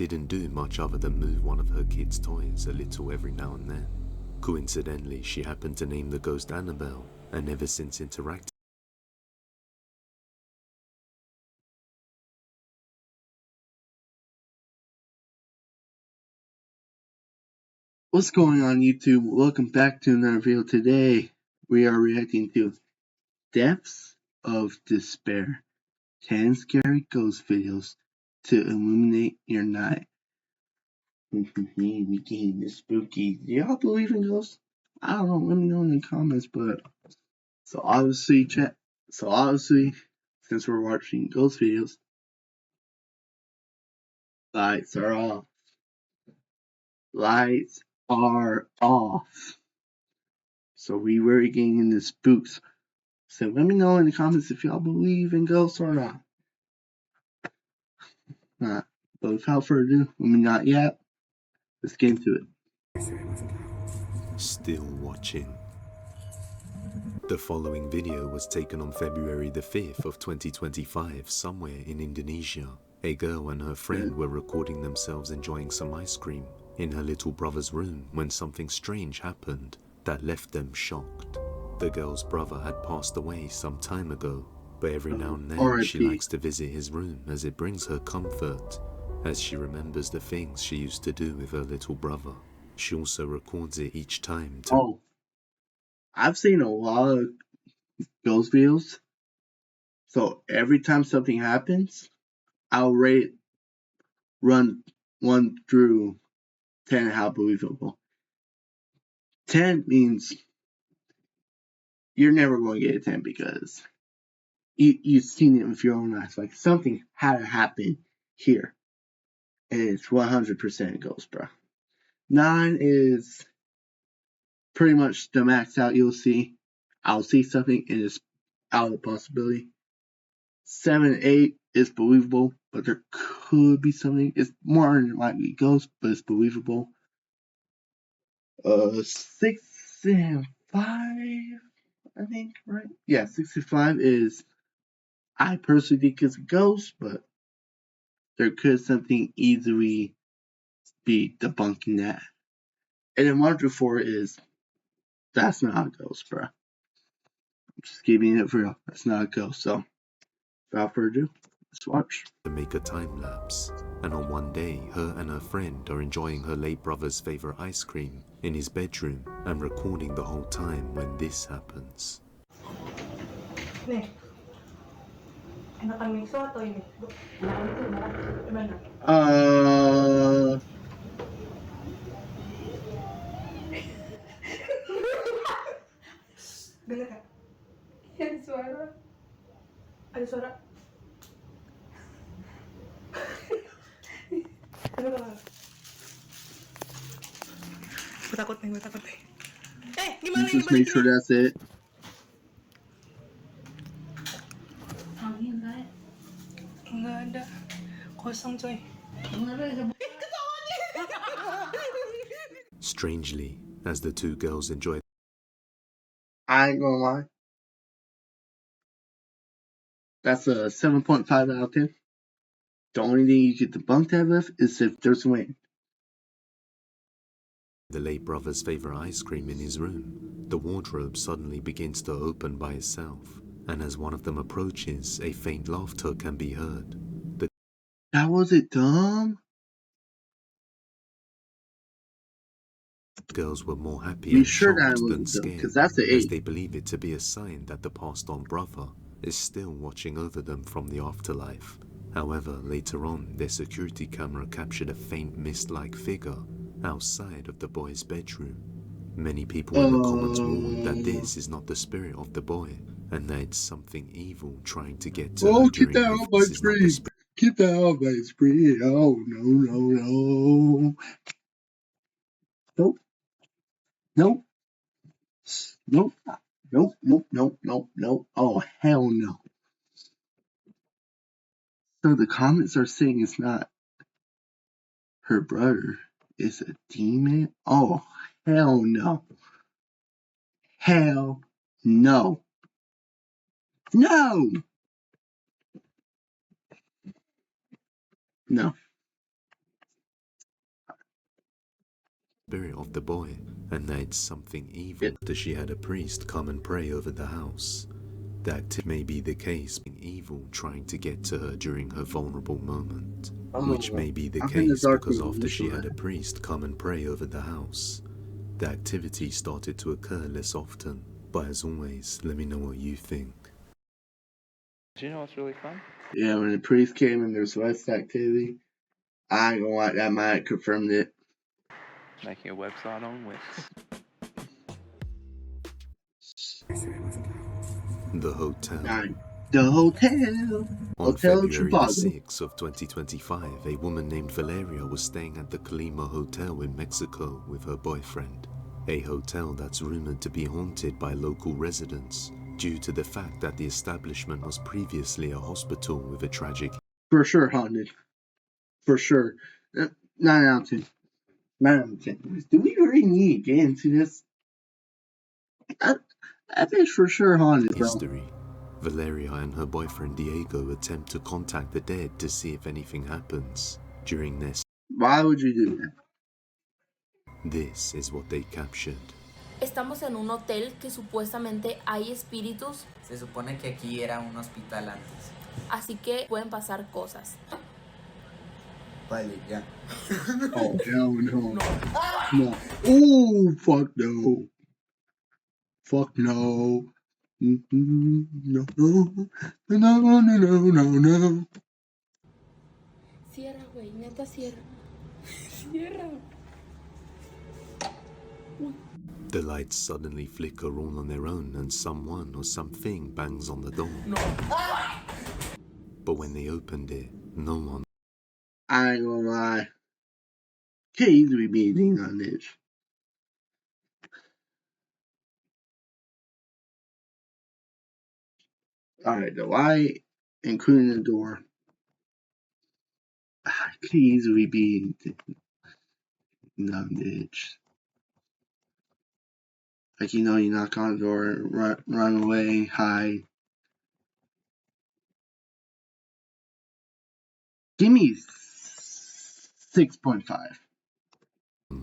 didn't do much other than move one of her kids' toys a little every now and then. Coincidentally, she happened to name the ghost Annabelle, and ever since interacting. What's going on YouTube? Welcome back to another video. Today we are reacting to Depths of Despair, 10 scary ghost videos to illuminate your night. We getting this spooky. Do y'all believe in ghosts? I don't know, let me know in the comments. But so obviously since we're watching ghost videos, lights are off. Lights are off. So we were getting into spooks. So let me know in the comments if y'all believe in ghosts or not. But without further ado, not yet, let's get into it. Still watching. The following video was taken on February the 5th of 2025 somewhere in Indonesia. A girl and her friend were recording themselves enjoying some ice cream in her little brother's room when something strange happened that left them shocked. The girl's brother had passed away some time ago, but every now and then she likes to visit his room as it brings her comfort, as she remembers the things she used to do with her little brother. She also records it each time to... I've seen a lot of ghost videos, so every time something happens, I'll run 1 through 10 how believable. 10 means you're never going to get a 10 because you've seen it with your own eyes. Like something had to happen here, and it's 100% ghost, bro. 9 is pretty much the max out you'll see. I'll see something and it's out of the possibility. 7, 8 is believable, but there could be something. It's more than likely ghost, but it's believable. 6 and 5, I think, right? Yeah, 6 and 5 is, I personally think it's a ghost, but there could something easily be debunking that. And then 1 through 4 is, that's not a ghost, bro. I'm just keeping it real. That's not a ghost. So, without further ado, let's watch. To make a time lapse, and on one day, her and her friend are enjoying her late brother's favorite ice cream in his bedroom and recording the whole time when this happens. Dengar gak? Ada suara. Ada suara. Gue takut nih. Gimana ini? Just make sure that's it. Enggak ada. Kosong coy. Strangely, as the two girls enjoy, I ain't gonna lie. That's a 7.5 out of 10. The only thing you get debunk that with is if there's wind. the late brother's favorite ice cream in his room, the wardrobe suddenly begins to open by itself, and as one of them approaches, a faint laughter can be heard. That wasn't dumb. Girls were more happy and shocked than scared, as they believe it to be a sign that the passed-on brother is still watching over them from the afterlife. However, later on, their security camera captured a faint mist-like figure outside of the boy's bedroom. Many people in the comments warned that this is not the spirit of the boy, and that it's something evil trying to get to her keep that on my screen. Keep that on my screen. Oh, no. Nope. Oh, hell no. So the comments are saying it's not her brother. It's a demon? Oh, hell no. Hell no. No! No. spirit of the boy, and that it's something evil that she had a priest come and pray over the house. That may be the case, being evil trying to get to her during her vulnerable moment. Which may be the case because after she had a priest come and pray over the house, the activity started to occur less often. But as always, let me know what you think. Do you know what's really fun? Yeah, when the priest came and there's less activity, I ain't gonna lie, that might confirmed it. Making a website on Wix. The hotel. The hotel. On Hotel February the Trivago. 6th of 2025, a woman named Valeria was staying at the Colima Hotel in Mexico with her boyfriend. A hotel that's rumored to be haunted by local residents due to the fact that the establishment was previously a hospital with a tragic... For sure haunted. For sure. 9 out of 10. 9 out of 10. Do we really need to get into this? That is for sure haunted, bro. history. Valeria and her boyfriend Diego attempt to contact the dead to see if anything happens during their... Why would you do that? This is what they captured. Estamos en un hotel que supuestamente hay espíritus. Se supone que aquí era un hospital antes. Así que pueden pasar cosas. Vale, ya. Oh, hell no. No. Oh, fuck no. Fuck no. No, no, no, no, no. Cierra, güey, neta cierra. Cierra. The lights suddenly flicker all on their own and someone or something bangs on the door. No. But when they opened it, no one... I ain't gonna lie. Can't easily be anything on this. Alright, the light, including the door. Could easily be non-ditch. Like, you know, you knock on the door, run away, hide. Give me 6.5.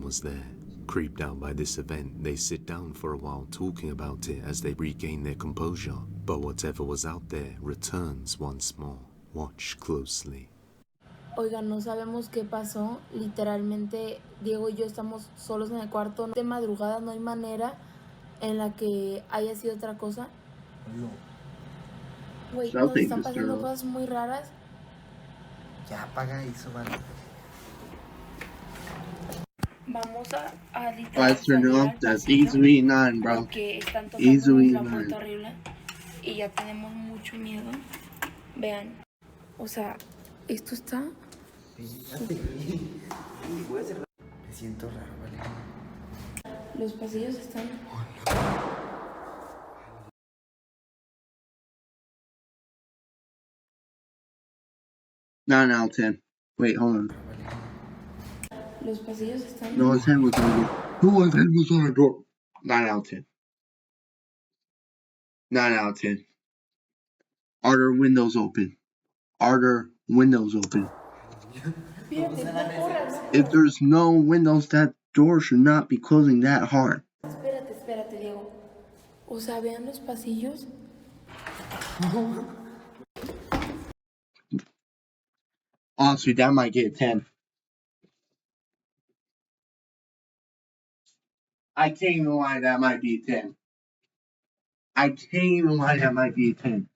was there. Creeped out by this event, they sit down for a while talking about it as they regain their composure. But whatever was out there returns once more. Watch closely. Oigan, no sabemos qué pasó. Literalmente, Diego y yo estamos solos en el cuarto. De madrugada no hay manera en la que haya sido otra cosa. Güey, nos están pasando cosas muy raras. Ya apaga y súbalo. Vamos a Lights turned off, that's easily 9, bro. Porque están Easily tocando la 9. puerta horrible. Y ya tenemos mucho miedo. Vean. O sea, esto está... Me siento raro, vale. Los pasillos están... Nine out of 10. Wait, hold on. Los pasillos están... No one's head was on the door. No one's head was on the door. 9 out of 10. 9 out of 10. Are there windows open? Are there windows open? If there's no windows, that door should not be closing that hard. Espérate, Diego. O sea, vean los pasillos. Honestly, that might get a 10. I can't even lie, that might be a 10. I can't even lie, that might be a 10.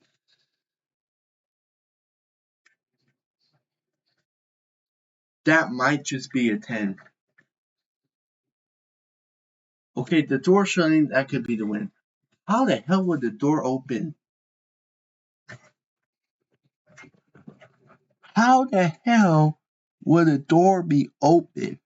That might just be a 10. Okay, the door shutting, that could be the win. How the hell would the door open? How the hell would a door be open?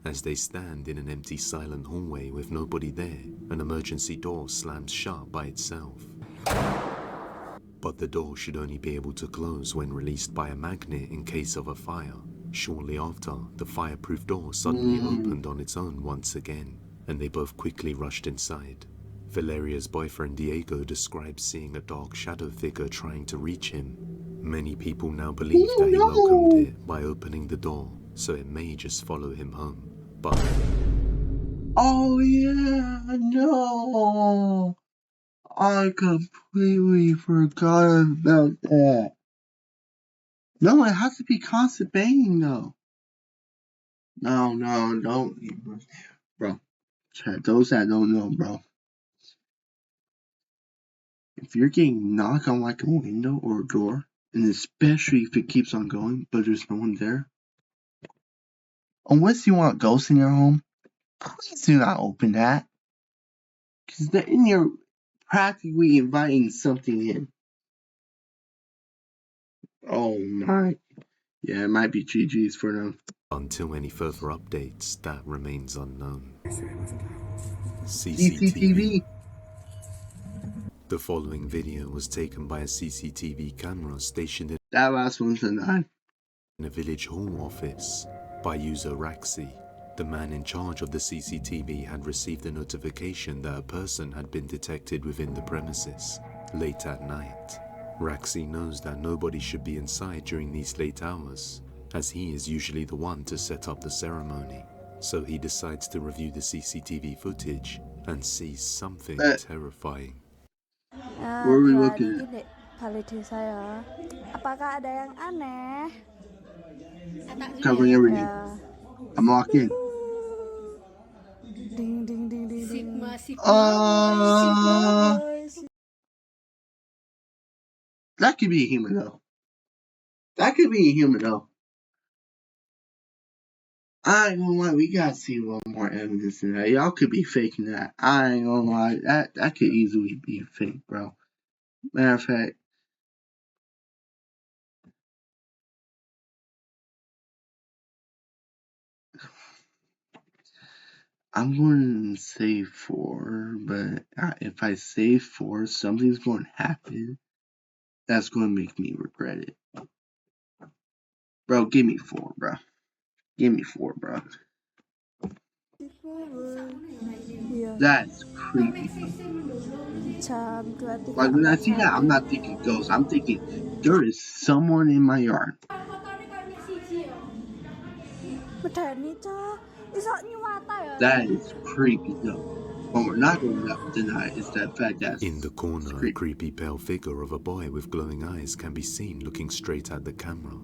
As they stand in an empty, silent hallway with nobody there, an emergency door slams shut by itself. But the door should only be able to close when released by a magnet in case of a fire. Shortly after, the fireproof door suddenly opened on its own once again, and they both quickly rushed inside. Valeria's boyfriend Diego describes seeing a dark shadow figure trying to reach him. Many people now believe that he welcomed it by opening the door, so it may just follow him home. But Oh yeah, no. I completely forgot about that. No, it has to be constant banging though. No, don't. Bro, chat, those that don't know, bro. If you're getting knocked on like a window or a door, and especially if it keeps on going, but there's no one there, unless you want ghosts in your home, please do not open that. Because then you're practically inviting something in. Oh my. Yeah, it might be GG's for them. until any further updates, that remains unknown. CCTV. The following video was taken by a CCTV camera stationed That last one's a 9. in a village hall office by user Raxi. The man in charge of the CCTV had received a notification that a person had been detected within the premises late at night. Raxi knows that nobody should be inside during these late hours, as he is usually the one to set up the ceremony. So he decides to review the CCTV footage and sees something terrifying. Where are we looking at? Quality saya. Apakah ada yang aneh? Covering everything. Ya. I'm locked in. Ding ding ding ding ding. That could be a human though. That could be a human though. I ain't gonna lie, we gotta see one more evidence than that. Y'all could be faking that. I ain't gonna lie, that could easily be fake, bro. Matter of fact, I'm going to say 4, but if I say 4, something's going to happen that's going to make me regret it. Bro, give me 4, bro. Give me 4, bro. That's creepy. Like, when I see that, I'm not thinking ghost. I'm thinking there is someone in my yard. That is creepy, though. What we're not going to deny is that fact that In the corner, a creepy pale figure of a boy with glowing eyes can be seen looking straight at the camera.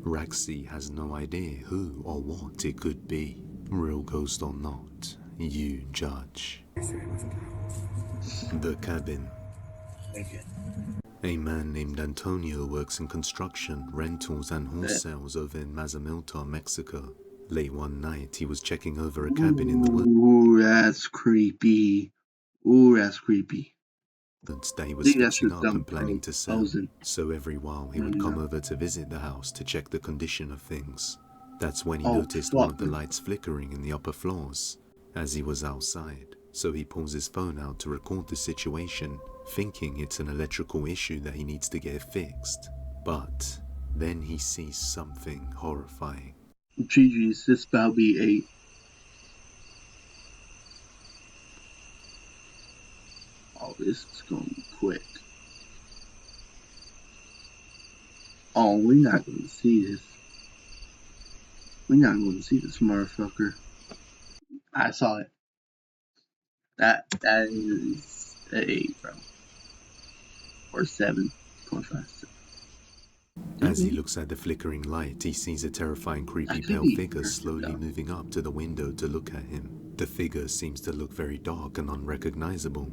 Raxi has no idea who or what it could be. Real ghost or not, you judge. The cabin. A man named Antonio works in construction, rentals and horse sales over in Mazamilta, Mexico. Late one night, he was checking over a cabin in the woods. Ooh, that's creepy. Ooh, that's creepy. That he was fixing up and planning to sell. Frozen. So every while he would come over to visit the house to check the condition of things. That's when he noticed one of the lights flickering in the upper floors as he was outside. So he pulls his phone out to record the situation, thinking it's an electrical issue that he needs to get fixed. But then he sees something horrifying. GG's, this about be 8. Oh, this is gonna be quick. Oh, we're not gonna see this. We're not gonna see this motherfucker. I saw it. That is an 8, bro. Or 7.5. As he looks at the flickering light, he sees a terrifying, creepy pale figure slowly moving up to the window to look at him. The figure seems to look very dark and unrecognizable,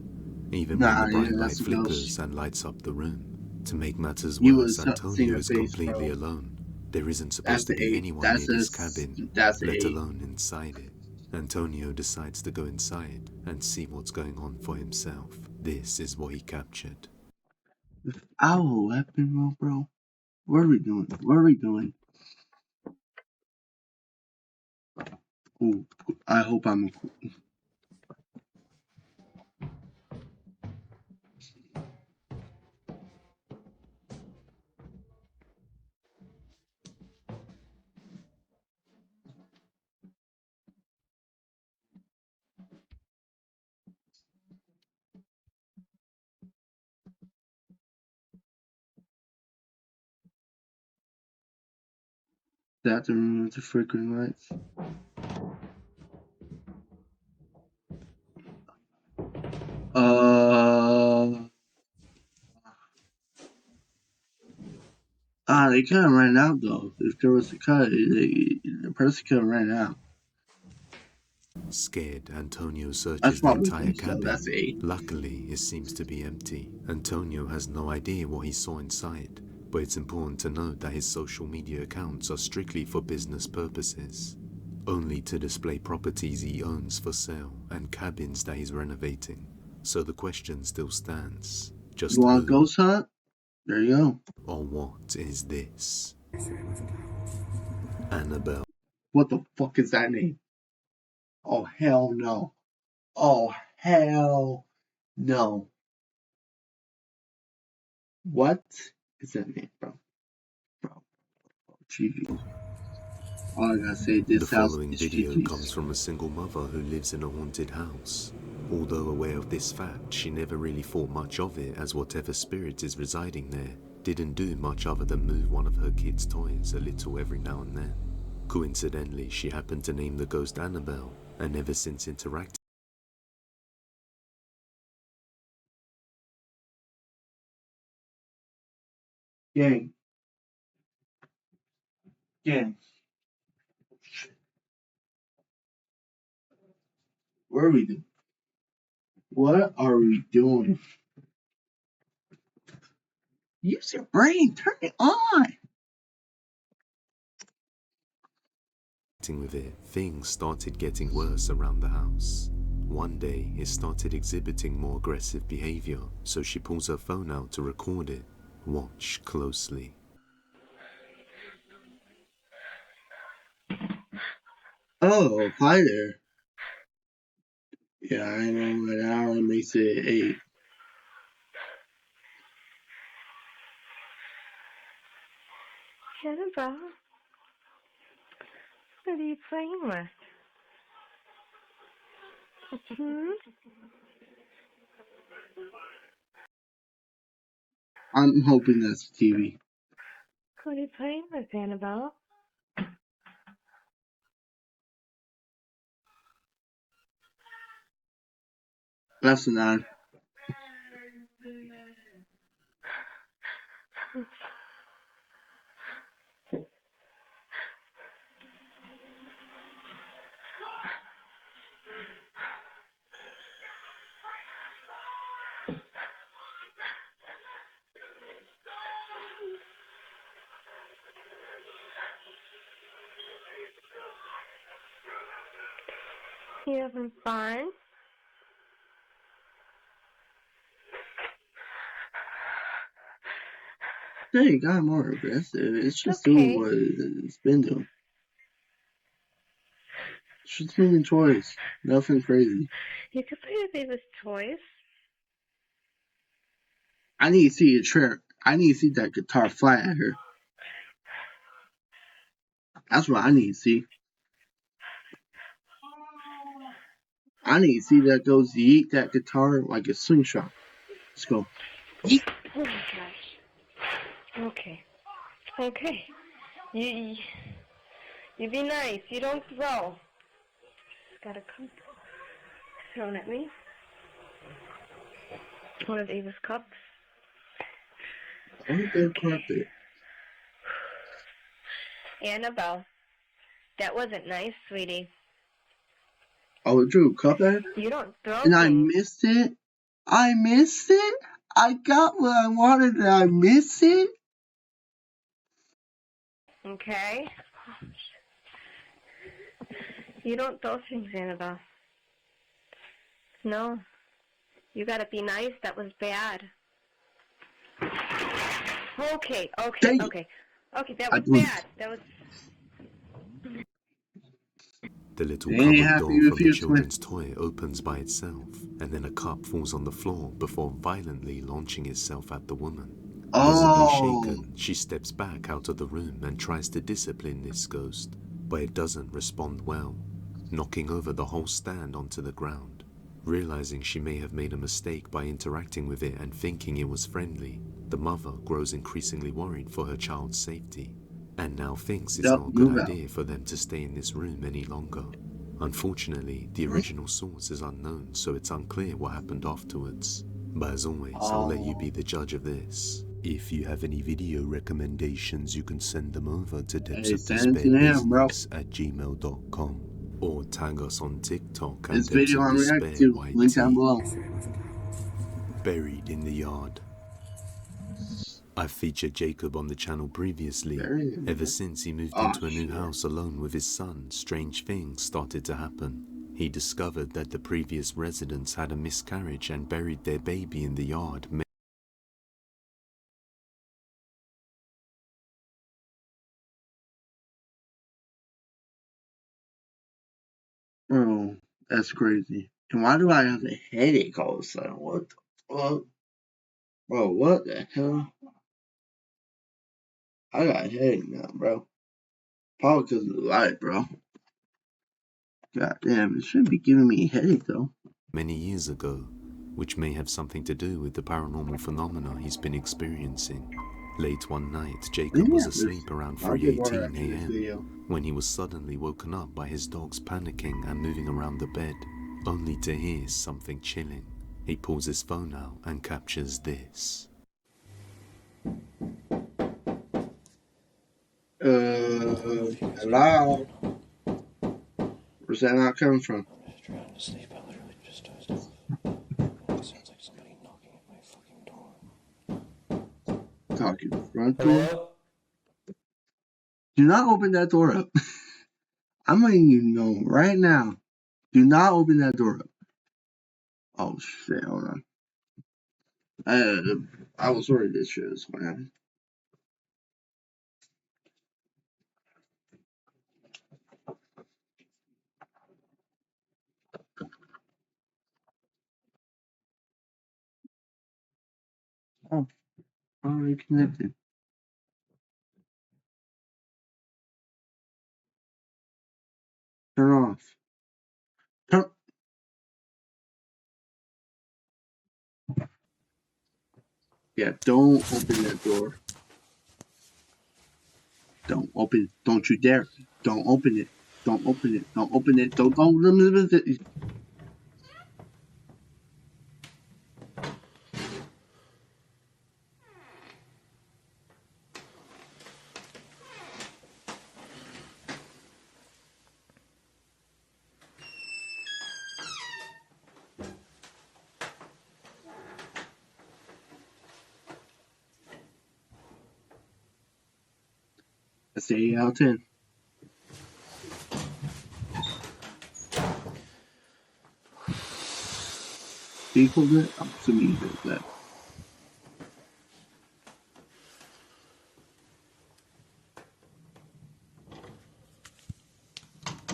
even when the bright light flickers and lights up the room. To make matters worse, Antonio is completely alone. There isn't supposed to be anyone near this cabin, let alone inside it. Antonio decides to go inside and see what's going on for himself. This is what he captured. Our weapon, bro. What are we doing? What are we doing? Ooh, I hope I'm. That room with the flickering lights. They could have ran out though. If there was a cut, the person could have ran out. Scared, Antonio searches That's the probably entire him, so cabin. that's 8. Luckily, it seems to be empty. Antonio has no idea what he saw inside, but it's important to note that his social media accounts are strictly for business purposes, only to display properties he owns for sale and cabins that he's renovating. So the question still stands. Just You want who ghost hunt? There you go. or what is this? Annabelle. What the fuck is that name? Oh hell no. Oh hell no. What is that name, bro? Bro. GG. All I gotta say, The this house following is video GG's. comes from a single mother who lives in a haunted house. Although aware of this fact, she never really thought much of it, as whatever spirit is residing there didn't do much other than move one of her kids' toys a little every now and then. Coincidentally, she happened to name the ghost Annabelle, and ever since interacting Gang. Gang. What are we doing? What are we doing? Use your brain. Turn it on. with it, things started getting worse around the house. One day, it started exhibiting more aggressive behavior, so she pulls her phone out to record it. Watch closely. Oh, hi there. Yeah, I know an hour makes it 8. Jennifer, what are you playing with? I'm hoping that's the TV. What are you playing with, Annabelle? That's the 9. You having fun? Hey, it got more aggressive. It's just Okay. doing what it's been doing. It's just moving toys. Nothing crazy. You could play with Ava's toys. I need to see a chair. I need to see that guitar fly at her. That's what I need to see. I need to see that goes to yeet that guitar like a slingshot. Let's go. Yeet. Oh my gosh. Okay. Okay. You be nice. You don't throw. Just gotta come thrown at me. One of Ava's cups. On the carpet. Annabelle, that wasn't nice, sweetie. Oh, it drew a cup at her? You don't throw And I things. missed it? I missed it? I got what I wanted and I missed it? Okay? You don't throw things, Annabelle. No. You gotta be nice. That was bad. Okay, Dang it. okay. Okay, that I was blinked. bad. That was... The little They ain't cupboard happy door with from the you, children's toy opens by itself, and then a cup falls on the floor before violently launching itself at the woman. Visibly Oh. shaken, she steps back out of the room and tries to discipline this ghost, but it doesn't respond well, knocking over the whole stand onto the ground. Realizing she may have made a mistake by interacting with it and thinking it was friendly, the mother grows increasingly worried for her child's safety. and now thinks it's Yep, not a good move out. idea for them to stay in this room any longer. Unfortunately, the original source is unknown, so it's unclear what happened afterwards. But as always, I'll let you be the judge of this. If you have any video recommendations, you can send them over to send it to him, bro. depthsofdespairbusiness@gmail.com or tag us on TikTok at This video I'm reacting to, link down depthsofdespair.yt. below. Buried in the yard. I've featured Jacob on the channel previously. Buried. Ever since he moved Oh, into a new shit. house alone with his son, strange things started to happen. He discovered that the previous residents had a miscarriage and buried their baby in the yard. Bro, that's crazy. And why do I have a headache all of a sudden? What the fuck? Bro, what the hell? I got a headache now, bro. Probably because of the light, bro. God damn, it shouldn't be giving me a headache, though. Many years ago, which may have something to do with the paranormal phenomena he's been experiencing. Late one night, Jacob was asleep around I'll get more 3:18 after this a.m. video. when he was suddenly woken up by his dogs panicking and moving around the bed, only to hear something chilling. He pulls his phone out and captures this. Hello? Where's that not coming from? I'm just trying to sleep. I literally just dozed off. It sounds like somebody knocking at my fucking door. Talking front door? Do not open that door up. I'm letting you know right now. Do not open that door up. Oh shit, hold on. I was worried this shit was gonna happen. Oh, already connected. Turn off. Turn. Yeah, don't open that door. Don't open. Don't you dare. Don't open it. Don't open it. Don't open it. Don't open it. That's 8 out of 10. Equal that? I'm assuming you did that.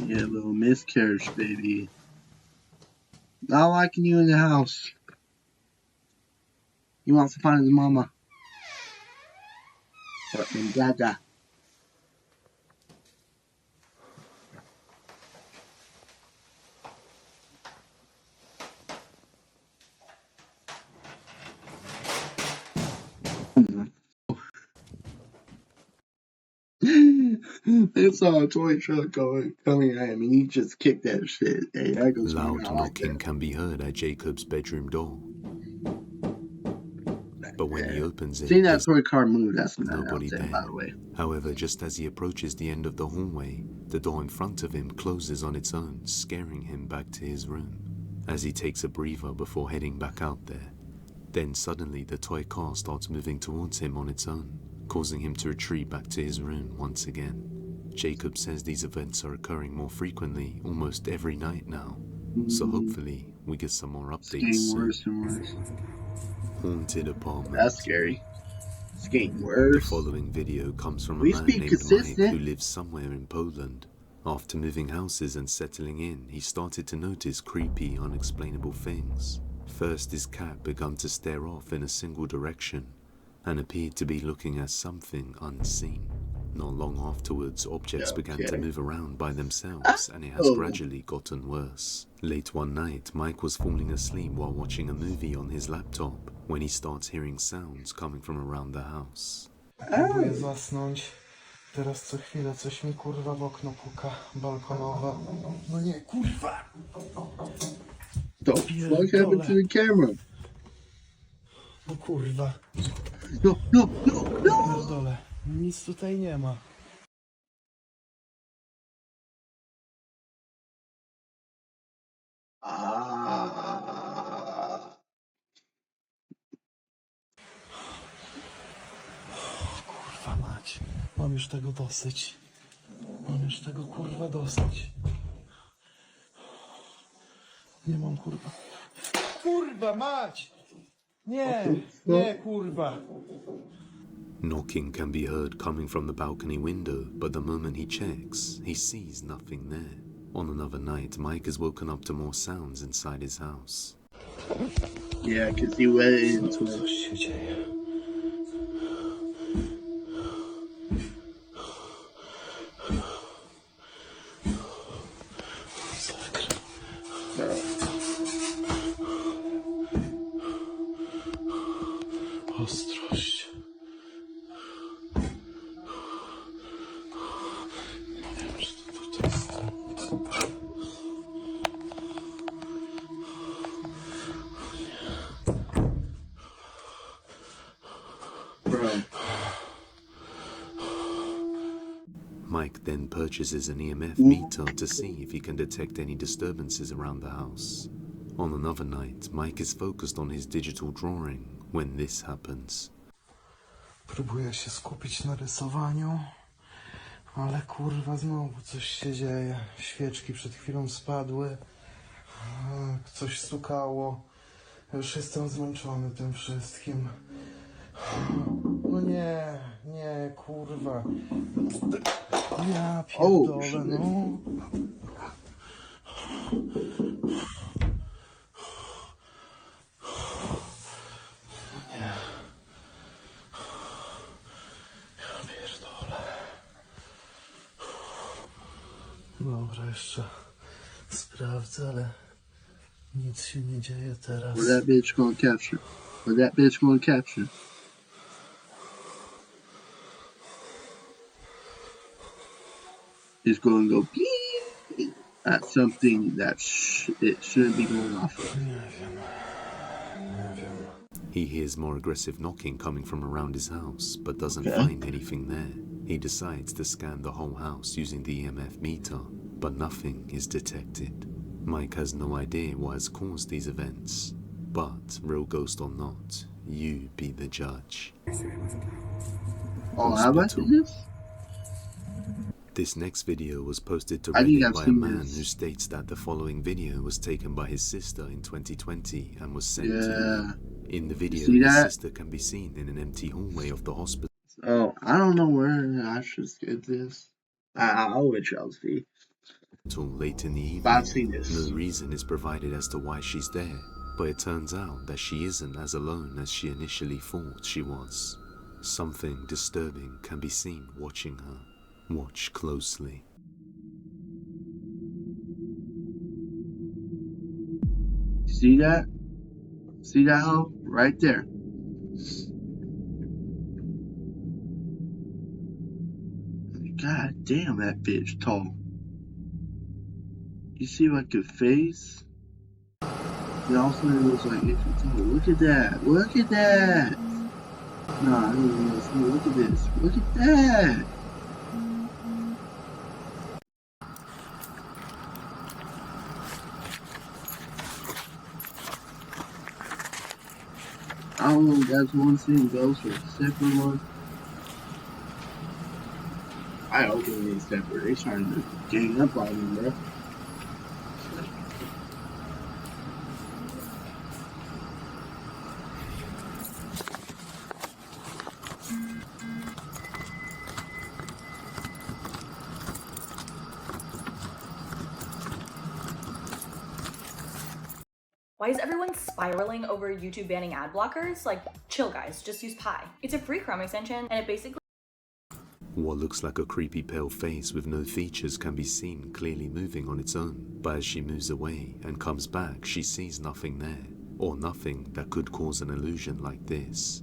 Yeah, little miscarriage, baby. Not liking you in the house. He wants to find his mama. Fucking dada. They saw a toy truck coming at him and he just kicked that shit. Hey, that goes Loud like knocking that. can be heard at Jacob's bedroom door. But when he opens it, Seeing that there's toy car move, that's nobody thing, there. by the way. However, just as he approaches the end of the hallway, the door in front of him closes on its own, scaring him back to his room. As he takes a breather before heading back out there, then suddenly the toy car starts moving towards him on its own, causing him to retreat back to his room once again. Jacob says these events are occurring more frequently, almost every night now, so hopefully we get some more It's updates getting soon. worse and worse. Haunted apartment. That's scary. It's getting The worse. following video comes from a Please man be named Mike consistent. who lives somewhere in Poland. After moving houses and settling in, he started to notice creepy, unexplainable things. First, his cat began to stare off in a single direction and appeared to be looking at something unseen. Not long afterwards, objects began to move around by themselves, and it has gradually gotten worse. Late one night, Mike was falling asleep while watching a movie on his laptop when he starts hearing sounds coming from around the house. Próbuję zasnąć. Teraz co chwilę coś mi kurwa w okno puka balkonowe. No nie, kurwa! The fuck happened to the camera? No kurwa. No, no, no, no! Pierdolę. Nic tutaj nie ma. Ah. Kurwa mać. Mam już tego dosyć. Mam już tego kurwa dosyć. Nie mam kurwa. Kurwa mać! Nie, nie kurwa. Knocking can be heard coming from the balcony window, but the moment he checks, he sees nothing there. On another night, Mike is woken up to more sounds inside his house. Yeah, because he went into Coś się dzieje. Ostrość. Nie wiem, czy to jest. Bro. Mike then purchases an EMF meter to see if he can detect any disturbances around the house. On another night, Mike is focused on his digital drawing when this happens. Próbuję się skupić na rysowaniu, ale kurwa znowu coś się dzieje. Świeczki przed chwilą spadły, coś stukało. Już jestem zmęczony tym wszystkim. No nie, nie, kurwa. Ja pierdolę, no. Nie. Ja pierdolę. Dobra, jeszcze sprawdzę, ale nic się nie dzieje teraz. What that bitch gonna capture? What that bitch gonna capture? It's gonna go beep at something that it shouldn't be going off of. Nie wiem. Nie wiem. He hears more aggressive knocking coming from around his house, but doesn't Okay. find anything there. He decides to scan the whole house using the EMF meter, but nothing is detected. Mike has no idea what has caused these events, but real ghost or not, you be the judge. Oh, have I seen this? This next video was posted to I think Reddit I've by a seen man this. who states that the following video was taken by his sister in 2020 and was sent to Yeah. him. In the video, See his that? sister can be seen in an empty hallway of the hospital Oh, I don't know where I should get this. I'll let y'all see. late in the But I've evening. seen this. No reason is provided as to why she's there, but it turns out that she isn't as alone as she initially thought she was. Something disturbing can be seen watching her. Watch closely. See that? See that hoe? Right there. God damn, that bitch tall. You see like the face? And also it was like, look at that, look at that. Nah, I don't even know. Look at this, look at that. I don't know if that's one scene goes for a separate one. I hope it ain't separate. They starting to gang up on me, bro. Why is everyone spiraling over YouTube banning ad blockers? Like, chill guys, just use Pi. It's a free Chrome extension and it basically What looks like a creepy pale face with no features can be seen clearly moving on its own, but as she moves away and comes back, she sees nothing there, or nothing that could cause an illusion like this.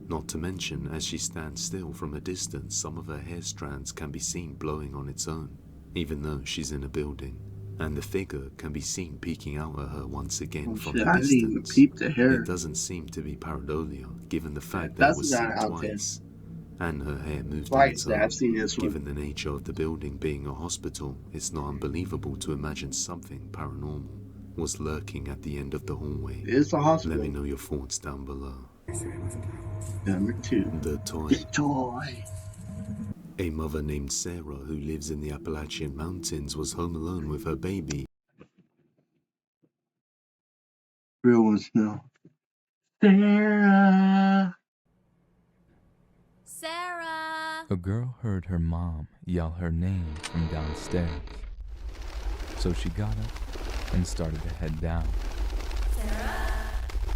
Not to mention, as she stands still from a distance, some of her hair strands can be seen blowing on its own, even though she's in a building. And the figure can be seen peeking out at her once again Oh from shit, the I didn't even distance. peep the hair. It doesn't seem to be pareidolia, given the fact that it That's was not seen out there. twice, and her hair moved on Twice its that own. I've seen this one. Given the nature of the building being a hospital, it's not unbelievable to imagine something paranormal was lurking at the end of the hallway. It's a hospital. Let me know your thoughts down below. Number 2. The toy. The toy. A mother named Sarah who lives in the Appalachian Mountains was home alone with her baby. Real ones know. Sarah. Sarah! A girl heard her mom yell her name from downstairs. So she got up and started to head down. Sarah!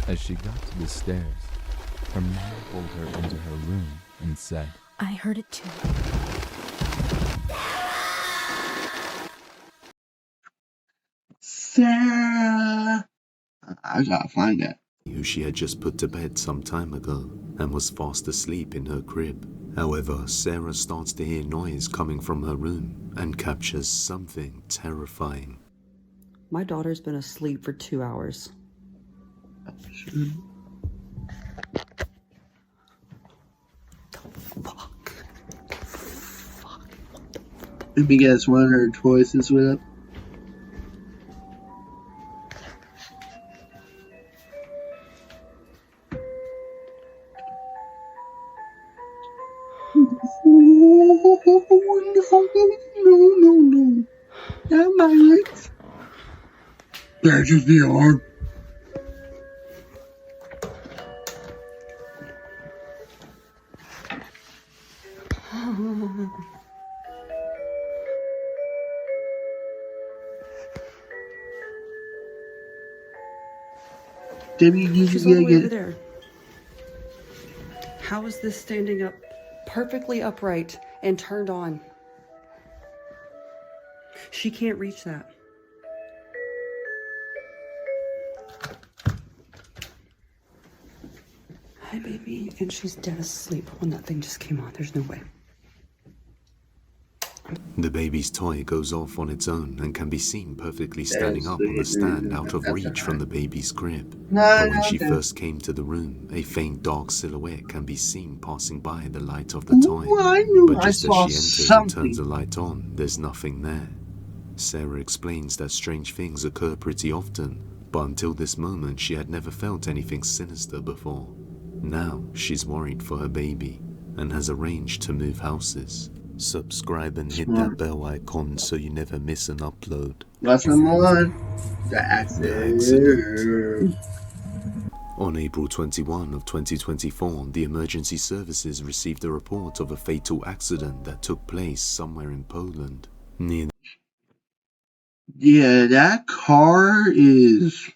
As she got to the stairs, her mom pulled her into her room and said, I heard it too. Sarah. I gotta find that. Who she had just put to bed some time ago and was fast asleep in her crib. However, Sarah starts to hear noise coming from her room and captures something terrifying. My daughter's been asleep for 2 hours. Let me guess, one of her toys is with up. No. Not my legs. That's just the arm. She's all the way over there. How is this standing up perfectly upright and turned on? She can't reach that. Hi, baby. And she's dead asleep when that thing just came on. There's no way. The baby's toy goes off on its own and can be seen perfectly standing up on the stand out of reach from the baby's crib. But when she first came to the room, a faint dark silhouette can be seen passing by the light of the toy. But just as she enters and turns the light on, there's nothing there. Sarah explains that strange things occur pretty often, but until this moment she had never felt anything sinister before. Now she's worried for her baby and has arranged to move houses. Subscribe and hit that bell icon so you never miss an upload. Lesson 1. The accident. On April 21 of 2024, the emergency services received a report of a fatal accident that took place somewhere in Poland. Yeah, that car is...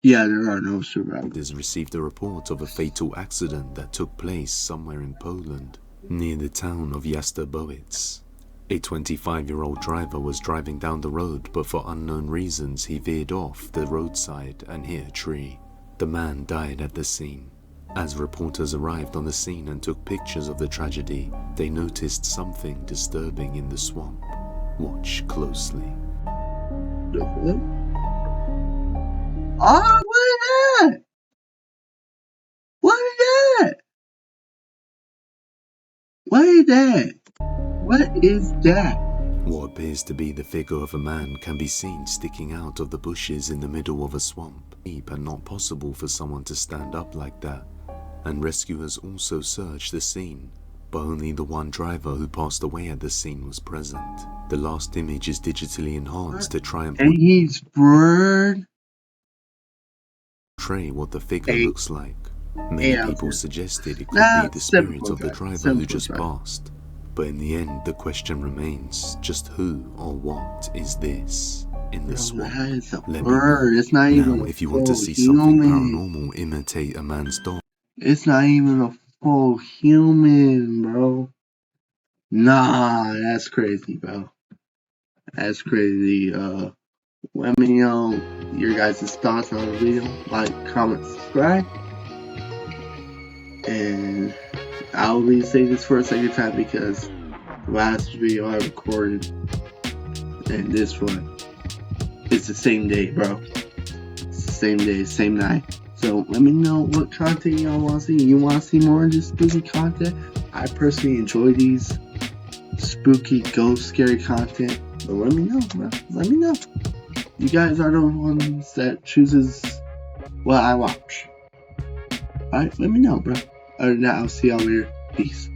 Yeah, there are no survivors. Received a report of a fatal accident that took place somewhere in Poland, near the town of Jastrzębowice. A 25-year-old driver was driving down the road, but for unknown reasons he veered off the roadside and hit a tree. The man died at the scene. As reporters arrived on the scene and took pictures of the tragedy, they noticed something disturbing in the swamp. Watch closely. Oh, what is that? What is that? What is that? What is that? What appears to be the figure of a man can be seen sticking out of the bushes in the middle of a swamp. Deep and not possible for someone to stand up like that. And rescuers also searched the scene, but only the one driver who passed away at the scene was present. The last image is digitally enhanced to try and he's burned. portray what the figure looks like. Many people suggested it could be the spirit of the driver who just passed. But in the end, the question remains, just who or what is this in the swamp? Let me know. It's not even if you want to see something paranormal imitate a man's dog. It's not even a full human, bro. Nah, that's crazy, bro. That's crazy. Let me know your guys' thoughts on the video. Like, comment, subscribe. And I'll be saying this for a second time because the last video I recorded and this one, it's the same day, bro. It's the same day, same night. So let me know what content y'all want to see. You want to see more of this spooky content? I personally enjoy these spooky, ghost, scary content. But let me know, bro. Let me know. You guys are the ones that chooses what I watch. Alright, let me know, bro. Other than that, I'll see y'all later. Peace.